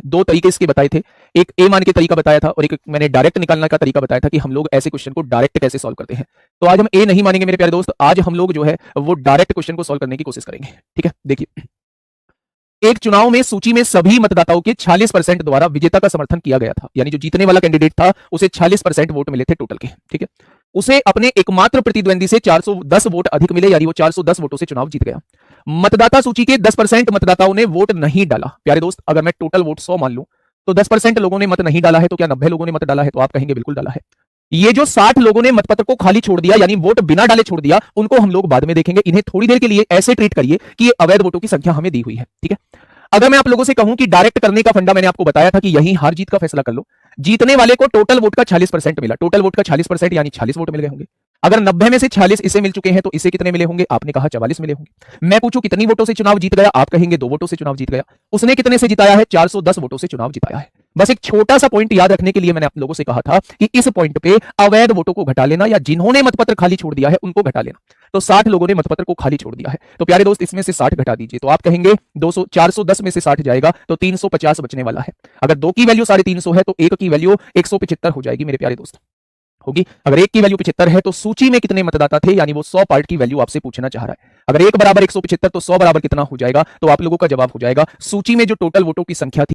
दो तरीके इसके बताए थे, एक ए मान के तरीका बताया था और एक मैंने डायरेक्ट निकालने का तरीका बताया था कि हम लोग ऐसे क्वेश्चन को डायरेक्ट कैसे सॉल्व करते हैं। तो आज हम ए नहीं मानेंगे मेरे प्यारे दोस्त, आज हम लोग जो है वो डायरेक्ट क्वेश्चन को सॉल्व करने की कोशिश करेंगे। ठीक है, देखिए, एक चुनाव में सूची में सभी मतदाताओं के 46% द्वारा विजेता का समर्थन किया गया था, यानी जो जीतने वाला कैंडिडेट था उसे 46% वोट मिले थे टोटल के। ठीक है, उसे अपने एकमात्र प्रतिद्वंदी से 410 वोट अधिक मिले, यानी वो 410 वोटों से चुनाव जीत गया। मतदाता सूची के 10% मतदाताओं ने वोट नहीं डाला। प्यारे दोस्त, अगर मैं टोटल वोट 100 मान लूं तो 10% लोगों ने मत नहीं डाला है, तो क्या 90 लोगों ने मत डाला है? तो आप कहेंगे बिल्कुल डाला है। ये जो 60 लोगों ने मतपत्र को खाली छोड़ दिया, यानी वोट बिना डाले छोड़ दिया, उनको हम लोग बाद में देखेंगे। इन्हें थोड़ी देर के लिए ऐसे ट्रीट करिए कि ये अवैध वोटों की संख्या हमें दी हुई है। ठीक है, अगर मैं आप लोगों से कहूं कि डायरेक्ट करने का फंडा मैंने आपको बताया था कि यही हार जीत का फैसला कर लो। जीतने वाले को टोटल वोट का 46% मिला, टोटल वोट का 46% यानी 40 वोट मिल गए होंगे। अगर 90 में से 46 इसे मिल चुके हैं तो इसे कितने मिले होंगे? आपने कहा 44 मिले होंगे। मैं पूछूं कितनी वोटों से चुनाव जीत गया? आप कहेंगे 2 वोटों से चुनाव जीत गया। उसने कितने से जिताया है? 410 वोटों से चुनाव जिताया है। बस एक छोटा सा पॉइंट याद रखने के लिए मैंने आप लोगों से कहा था कि इस पॉइंट पे अवैध वोटों को घटा लेना, या जिन्होंने मतपत्र खाली छोड़ दिया है उनको घटा लेना। तो 60 लोगों ने मतपत्र को खाली छोड़ दिया है, तो प्यारे दोस्त इसमें से 60 घटा दीजिए, तो आप कहेंगे 410 में से 60 जाएगा तो 350 बचने वाला है। अगर 2 की वैल्यू 350 है तो 1 की वैल्यू 175 हो जाएगी मेरे प्यारे दोस्त, होगी। अगर 1 की वैल्यू 75 है तो सूची में कितने मतदाता थे, यानी वो 100 पार्ट की वैल्यू आपसे पूछना चाह रहा है। अगर 1 बराबर 175 तो 100 बराबर कितना हो जाएगा? तो आप लोगों का जवाब हो जाएगा सूची में जो टोटल वोटों की संख्या थी